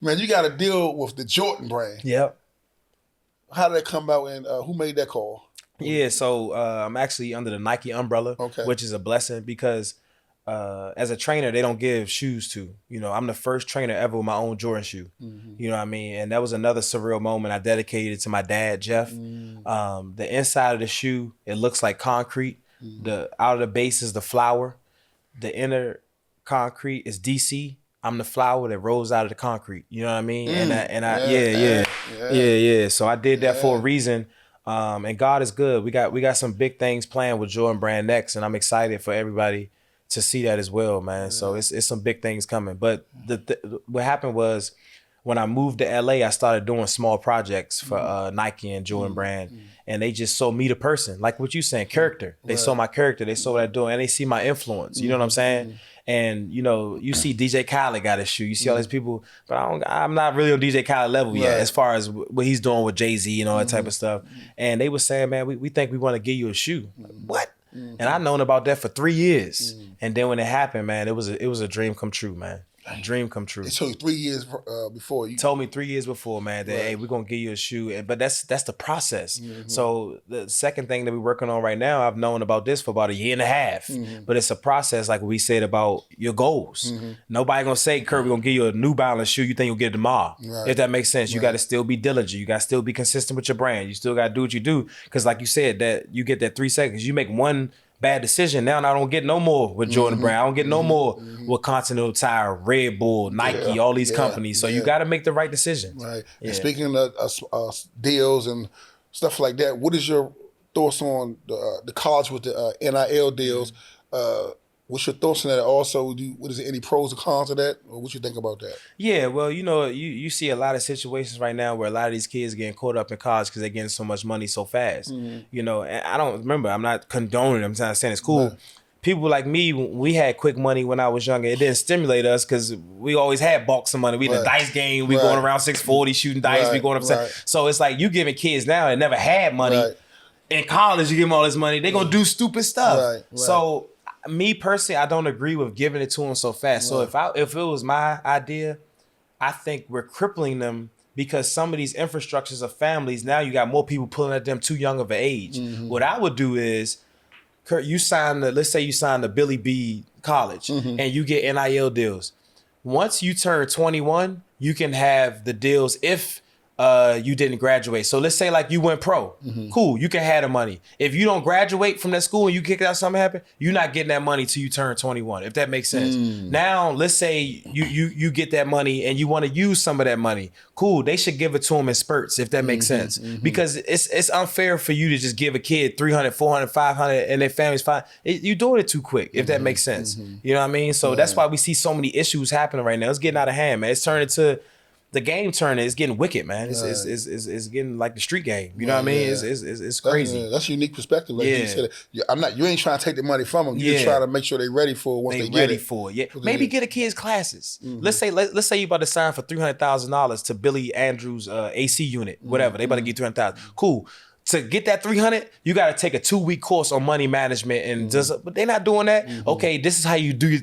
Man, you got to deal with the Jordan brand. Yep. How did that come about, and who made that call? Yeah, so I'm actually under the Nike umbrella, Okay. which is a blessing because as a trainer, they don't give shoes to. You know, I'm the first trainer ever with my own Jordan shoe. You know what I mean? And that was another surreal moment I dedicated to my dad, Jeff. The inside of the shoe, it looks like concrete. The out of the base is the flower. The inner concrete is DC. I'm the flower that rolls out of the concrete. You know what I mean? Yeah. So I did that for a reason. And God is good. We got some big things planned with Jordan Brand next, and I'm excited for everybody to see that as well, man. So it's some big things coming. But what happened was when I moved to LA, I started doing small projects for Nike and Jordan Brand, and they just saw me the person, like what you saying, character. They saw my character, they saw what I do, and they see my influence. You know what I'm saying? And you know, you see DJ Khaled got his shoe. You see all these people, but I'm not really on DJ Khaled level yet as far as what he's doing with Jay-Z and all that type of stuff. And they were saying, man, we think we want to give you a shoe. What? And I've known about that for 3 years. And then when it happened, man, it was a dream come true, man. Dream come true. It took you 3 years before you told me 3 years before, man, that hey, we're gonna give you a shoe. But that's the process. So the second thing that we're working on right now, I've known about this for about 1.5 years. But it's a process, like we said about your goals. Nobody gonna say, Kurt, we're gonna give you a New Balance shoe, you think you'll get it tomorrow. If that makes sense. You gotta still be diligent. You gotta still be consistent with your brand. You still gotta do what you do. Cause like you said, that you get that 3 seconds. You make one bad decision. Now I don't get no more with Jordan Brand. I don't get no more with Continental Tire, Red Bull, Nike, all these companies. So you got to make the right decision. Right. And speaking of deals and stuff like that, what is your thoughts on the college with the NIL deals? What's your thoughts on that? Also, what is there any pros or cons of that? Or what you think about that? Yeah, well, you know, you see a lot of situations right now where a lot of these kids getting caught up in college because they're getting so much money so fast. You know, and I don't remember. I'm not condoning it. I'm not saying it's cool. Right. People like me, we had quick money when I was younger. It didn't stimulate us because we always had bulks of money. We in the dice game. We going around 640 shooting dice. We going up. So it's like you giving kids now that never had money. In college, you give them all this money. They're going to do stupid stuff. So me personally, I don't agree with giving it to them so fast. So if it was my idea, I think we're crippling them because some of these infrastructures of families, now you got more people pulling at them too young of an age. What I would do is, Kurt, let's say you sign the Billy B college and you get NIL deals. Once you turn 21, you can have the deals if you didn't graduate. So let's say like you went pro. Cool, you can have the money. If you don't graduate from that school and you kick out, something happen, you're not getting that money till you turn 21, if that makes sense. Now, let's say you get that money and you want to use some of that money. Cool, they should give it to them in spurts, if that makes sense. Because it's unfair for you to just give a kid 300, 400, 500 and their family's fine. You're doing it too quick, if that makes sense. You know what I mean? So that's why we see so many issues happening right now. It's getting out of hand, man. It's turning to the game turning. It's getting wicked, man. It's getting like the street game. You know what I mean? It's crazy. That's a unique perspective. Like you said, you ain't trying to take the money from them. You're trying to make sure they're ready for it once they get it. Maybe get a kid's classes. Let's say you about to sign for $300,000 to Billy Andrews AC unit, whatever. They about to get $300,000. Cool. To get that 300, you got to take a 2-week course on money management and but they're not doing that. Okay, this is how you do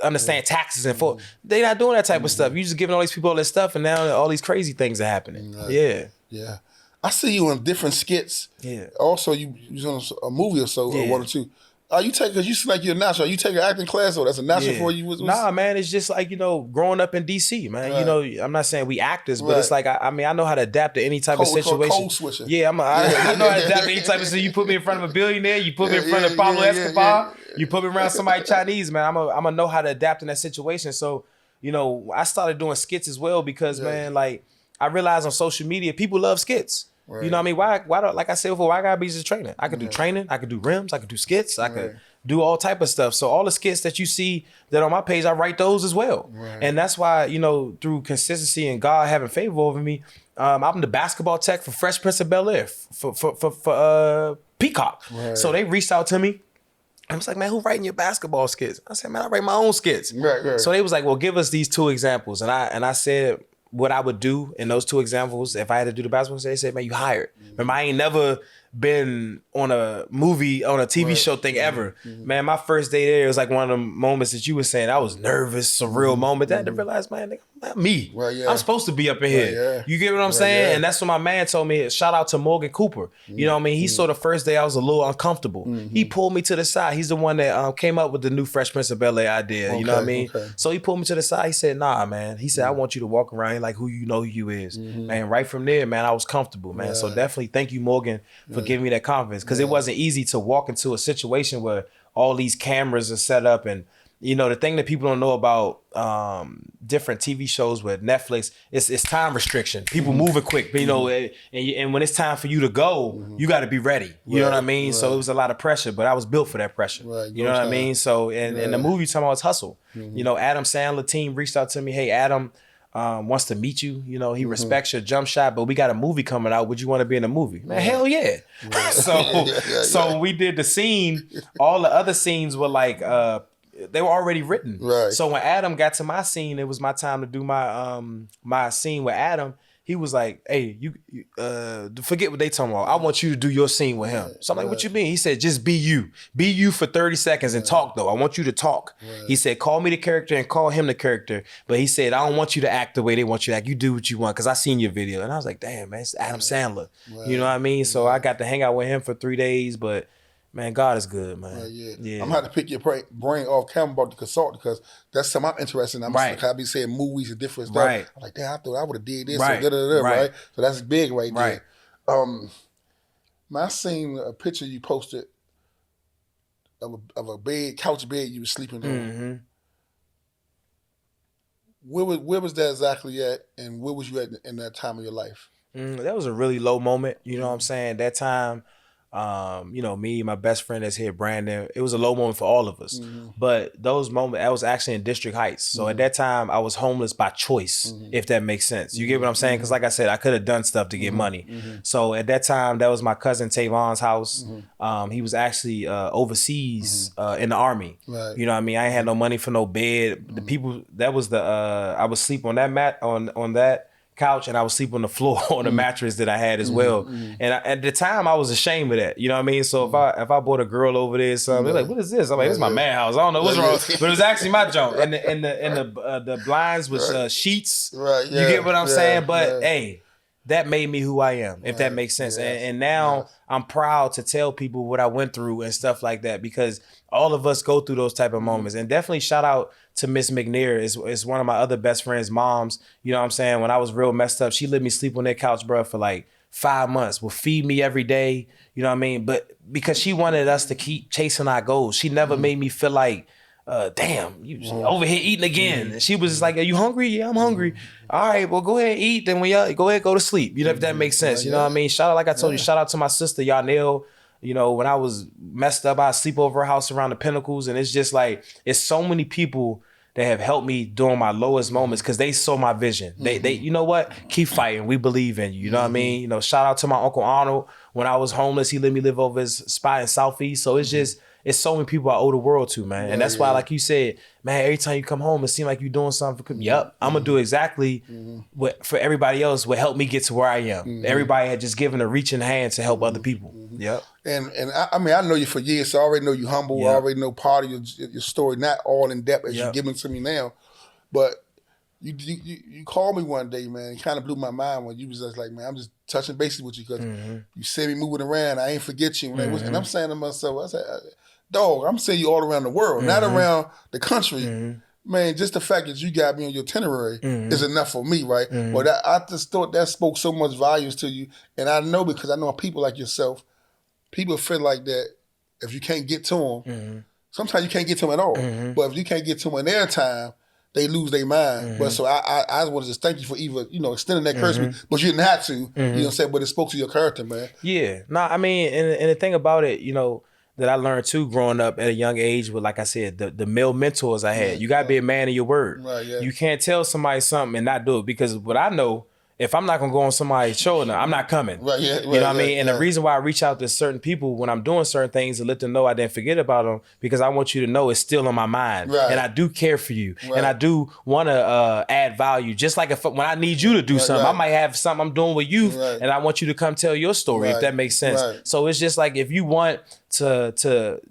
understand taxes and they're not doing that type of stuff. You just giving all these people all this stuff and now all these crazy things are happening. Yeah. I see you in different skits. Also, you was on a movie or so, or one or two. Because you seem like you're a natural. Are you taking an acting class or that's a natural for you? Nah, man, it's just like, growing up in DC, man. You know, I'm not saying we actors, but it's like, I mean, I know how to adapt to any type of situation. Code switcher. Yeah, I know how to adapt to any type of situation. You put me in front of a billionaire, you put me in front of Pablo Escobar, you put me around somebody Chinese, man. I'm gonna know how to adapt in that situation. So, I started doing skits as well because, man, like, I realized on social media, people love skits. You know what I mean? Why like I said before, why I gotta be just a trainer? I could do training, I could do rims, I could do skits, I could do all type of stuff. So all the skits that you see that on my page, I write those as well. And that's why, through consistency and God having favor over me, I'm the basketball tech for Fresh Prince of Bel-Air for Peacock. So they reached out to me. I was like, man, who writing your basketball skits? I said, man, I write my own skits. So they was like, well, give us these 2 examples. And I said what I would do in those 2 examples if I had to do the basketball skits. They said, man, you hired. Remember, I ain't never been on a movie, on a TV show thing ever. Man, my first day there was like one of the moments that you were saying. I was nervous, surreal moment. I had to realize, man, nigga, not me. Right, yeah. I'm supposed to be up in here. You get what I'm saying? yeah. And that's what my man told me. Shout out to Morgan Cooper. You know what I mean? He saw the first day I was a little uncomfortable. He pulled me to the side. He's the one that came up with the new Fresh Prince of Bel-Air idea. You know what I mean? So he pulled me to the side. He said, nah, man. He said, I want you to walk around here like who you know who you is. Man, right from there, man, I was comfortable, man. So definitely thank you, Morgan, for giving me that confidence. Because it wasn't easy to walk into a situation where all these cameras are set up. And, you know, the thing that people don't know about different TV shows with Netflix, it's time restriction. People moving quick, but, you know, and when it's time for you to go, you got to be ready. You know what I mean? So it was a lot of pressure, but I was built for that pressure. You know what I mean? So, and the movie talking about hustle. You know, Adam Sandler team reached out to me, hey, Adam, wants to meet you. You know, he respects your jump shot, but we got a movie coming out. Would you want to be in a movie? Man, hell yeah. So we did the scene. All the other scenes were like, they were already written. So when Adam got to my scene, it was my time to do my my scene with Adam. He was like, hey, you forget what they talking about. I want you to do your scene with him. So I'm like, what you mean? He said, just be you. Be you for 30 seconds and talk, though. I want you to talk. He said, call me the character and call him the character. But he said, I don't want you to act the way they want you to act. You do what you want, because I seen your video. And I was like, damn, man, it's Adam Sandler. You know what I mean? So I got to hang out with him for 3 days, but man, God is good, man. I'm going to have to pick your brain off camera about the consultant, because that's something I'm interested in. I be saying movies and different stuff. I'm like, damn, I thought I would have did this. Right? So that's big there. Man, I seen a picture you posted of a bed, couch bed you were sleeping on. Where was that exactly at, and where was you at in that time of your life? That was a really low moment. You know what I'm saying? That time, you know, me, my best friend that's here, Brandon, it was a low moment for all of us. But those moments, I was actually in District Heights. So at that time, I was homeless by choice, if that makes sense. You get what I'm saying? Because like I said, I could have done stuff to get money. So at that time, that was my cousin Tavon's house. He was actually overseas in the Army. You know what I mean? I ain't had no money for no bed. The people, that was the, I would sleep on that mat, on that couch, and I would sleep on the floor on the mattress that I had as well. And at the time, I was ashamed of that. You know what I mean? So if I brought a girl over there, or something, they're like, "What is this?" I'm like, "This is my man house. I don't know what's wrong," but it was actually my junk. And the blinds was sheets. You get what I'm saying? But hey, that made me who I am, if that makes sense. And now I'm proud to tell people what I went through and stuff like that, because all of us go through those type of moments. And definitely shout out to Miss McNair. Is one of my other best friends' moms. You know what I'm saying? When I was real messed up, she let me sleep on that couch, bro, for like 5 months. Would feed me every day. You know what I mean? But because she wanted us to keep chasing our goals, she never made me feel like, damn, you over here eating again. And she was just like, are you hungry? Yeah, I'm hungry. All right, well, go ahead and eat. Then when y'all go ahead, go to sleep. You know, if that makes sense. You know what I mean? Shout out, like I told you, shout out to my sister, Yarnell. You know, when I was messed up, I'd sleep over her house around the Pinnacles. And it's just like, it's so many people that have helped me during my lowest moments, because they saw my vision. They, you know what? Keep fighting. We believe in you. You know what I mean? You know, shout out to my Uncle Arnold. When I was homeless, he let me live over his spot in Southeast. So it's just, it's so many people I owe the world to, man. And that's why, like you said, man, every time you come home, it seems like you're doing something for, I'm going to do exactly what for everybody else would help me get to where I am. Everybody had just given a reaching hand to help other people. And I mean, I know you for years, so I already know you humble. I already know part of your story, not all in depth as you're giving to me now. But you called me one day, man. It kind of blew my mind when you was just like, man, I'm just touching bases with you, because you see me moving around. I ain't forget you. And I'm saying to myself, I said, dog, I'm saying you all around the world, not around the country. Man, just the fact that you got me on your itinerary is enough for me, right? But I just thought that spoke so much volumes to you. And I know, because I know people like yourself, people feel like that if you can't get to them, sometimes you can't get to them at all. But if you can't get to them in their time, they lose their mind. But so I want to just thank you for even, extending that courtesy, but you didn't have to, you know what I'm saying? But it spoke to your character, man. Yeah. No, I mean, and the thing about it, that I learned too growing up at a young age with, like I said, the male mentors I had. You got to be a man of your word. You can't tell somebody something and not do it, because what I know if I'm not gonna go on somebody's show, I'm not coming. Right, yeah, right, you know what I mean? And yeah. the reason why I reach out to certain people when I'm doing certain things to let them know I didn't forget about them, because I want you to know it's still on my mind. Right. And I do care for you. Right. And I do want to add value. Just like when I need you to do something, I might have something I'm doing with you, and I want you to come tell your story, if that makes sense. Right. So it's just like, if you want to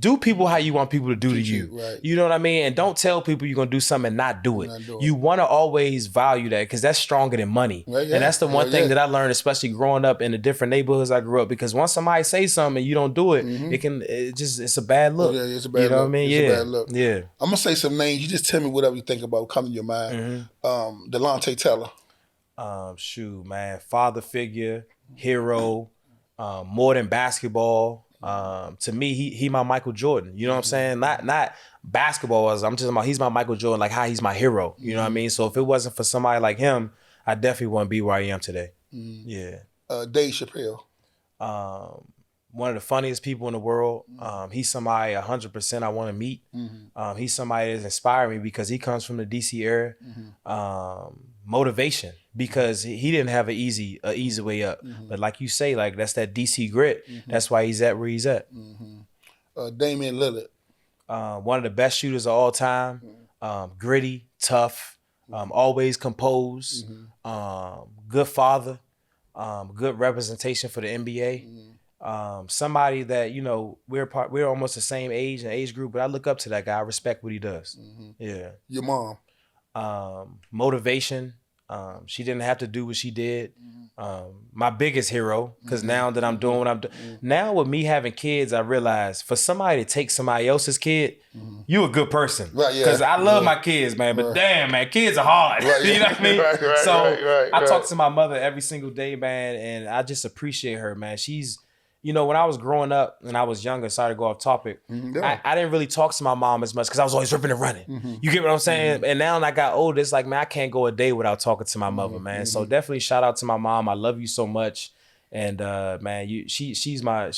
do people how you want people to do to you. Right. You know what I mean? And don't tell people you're going to do something and not do it. You want to always value that, because that's stronger than money. Right, yeah. And that's the one thing that I learned, especially growing up in the different neighborhoods I grew up, because once somebody says something and you don't do it, it's a bad look. Yeah, it's a bad look. You know what I mean? It's a bad look. Yeah. I'm going to say some names. You just tell me whatever you think about coming to your mind. Delonte Teller. Shoot, man. Father figure, hero, more than basketball. To me, he my Michael Jordan. You know what I'm saying? Not basketball. I'm just about, he's my Michael Jordan, like how he's my hero. You know what I mean? So if it wasn't for somebody like him, I definitely wouldn't be where I am today. Yeah. Dave Chappelle. One of the funniest people in the world. He's somebody 100% I want to meet. He's somebody that's inspired me because he comes from the DC era. Motivation, because he didn't have an easy way up. But like you say, like that's that DC grit. That's why he's at where he's at. Damian Lillard. One of the best shooters of all time. Gritty, tough, always composed, good father, good representation for the NBA. Somebody that, you know, we're almost the same age and age group, but I look up to that guy. I respect what he does. Yeah. Your mom. Motivation. She didn't have to do what she did. My biggest hero, because now that I'm doing what I'm doing, now with me having kids, I realize for somebody to take somebody else's kid, you a good person. Right, yeah. Because I love my kids, man, but damn, man, kids are hard. Right, yeah. You know what I mean? Right, I talk to my mother every single day, man, and I just appreciate her, man. She's, you know, when I was growing up and I was younger, sorry to go off topic, I didn't really talk to my mom as much because I was always ripping and running. You get what I'm saying? And now when I got older, it's like, man, I can't go a day without talking to my mother, man. So definitely shout out to my mom. I love you so much. And man, she's my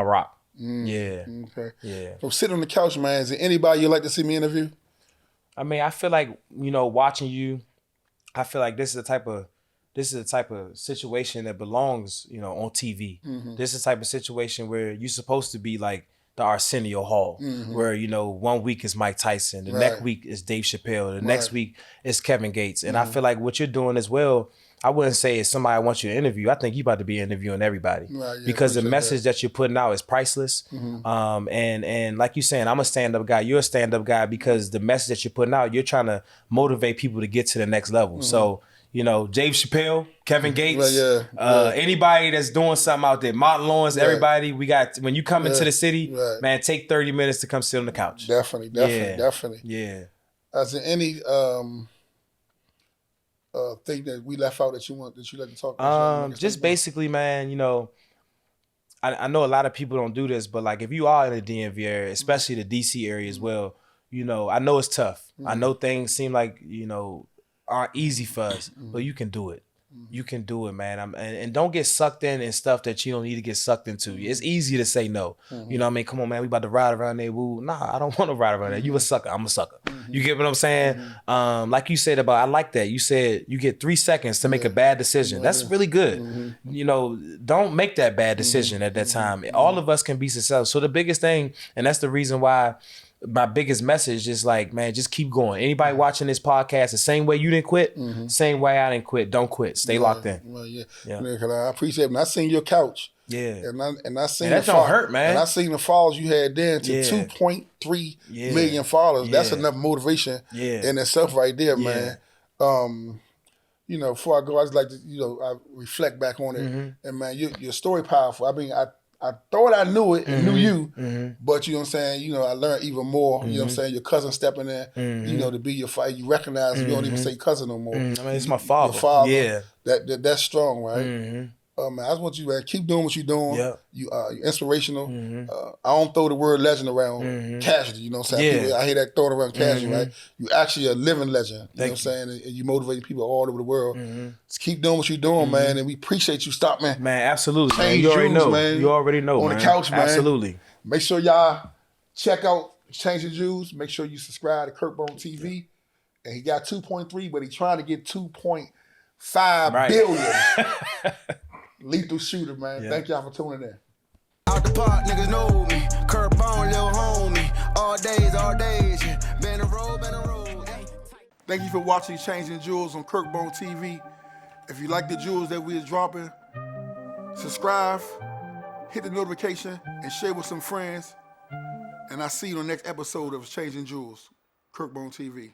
rock. Yeah. Okay. Yeah. So sit on the couch, man. Is there anybody you'd like to see me interview? I mean, I feel like, you know, watching you, I feel like this is the type of situation that belongs, you know, on TV. This is the type of situation where you're supposed to be like the Arsenio Hall, where, you know, 1 week is Mike Tyson, the next week is Dave Chappelle, the next week is Kevin Gates. And I feel like what you're doing as well, I wouldn't say it's somebody I want you to interview. I think you about to be interviewing everybody, because the message that you're putting out is priceless. And like you're saying, I'm a stand-up guy. You're a stand-up guy, because the message that you're putting out, you're trying to motivate people to get to the next level. So, you know, Dave Chappelle, Kevin Gates, anybody that's doing something out there, Martin Lawrence, everybody, we got, when you come into the city, man, take 30 minutes to come sit on the couch. Definitely. Yeah. Is there any thing that we left out that you like to talk about? Just basically, man, you know, I know a lot of people don't do this, but like if you are in the DMV area, especially the DC area as well, you know, I know it's tough. I know things seem like, you know, aren't easy for us, but you can do it. You can do it, man. And don't get sucked in stuff that you don't need to get sucked into. It's easy to say no. You know what I mean? Come on, man, we about to ride around there. Woo. Nah, I don't want to ride around there. You a sucker. I'm a sucker. You get what I'm saying? Like you said about, I like that. You said you get 3 seconds to make a bad decision. That's really good. You know, don't make that bad decision at that time. All of us can be successful. So the biggest thing, and that's the reason why my biggest message is like, man, just keep going. Anybody watching this podcast, the same way you didn't quit, same way I didn't quit. Don't quit. Stay locked in. Well, I appreciate it. When I seen your couch, and I seen that don't hurt, man. And I seen the followers you had then to 2.3 million followers. That's enough motivation in itself, right there, man. You know, before I go, I just like to, you know, I reflect back on it, and man, your story powerful. I mean, I thought I knew it and knew you, but you know what I'm saying, you know, I learned even more, you know what I'm saying, your cousin stepping in, you know, to be your fight, you recognize, you don't even say cousin no more. I mean, it's my father. Your father, that's strong, right? Man, I just want you, man, keep doing what you're doing. You're inspirational. I don't throw the word legend around casually, you know what I'm saying? People, I hear that thrown around casually, right? You're actually a living legend, you know what I'm saying? And you motivate people all over the world. Just keep doing what you're doing, man, and we appreciate you stopping. Man, absolutely. Man. You already know. Man, you already know, on man. The couch, man. Absolutely. Make sure y'all check out Change the Jews. Make sure you subscribe to Curtbone TV. And he got 2.3, but he's trying to get 2.5 5 billion. Lethal Shooter, man. Yeah. Thank y'all for tuning in. Out the park, niggas know me. Curtbone, little homie. All days, yeah. Been a roll. Thank you for watching Changing Jewels on Curtbone TV. If you like the jewels that we are dropping, subscribe, hit the notification, and share with some friends. And I'll see you on the next episode of Changing Jewels, Curtbone TV.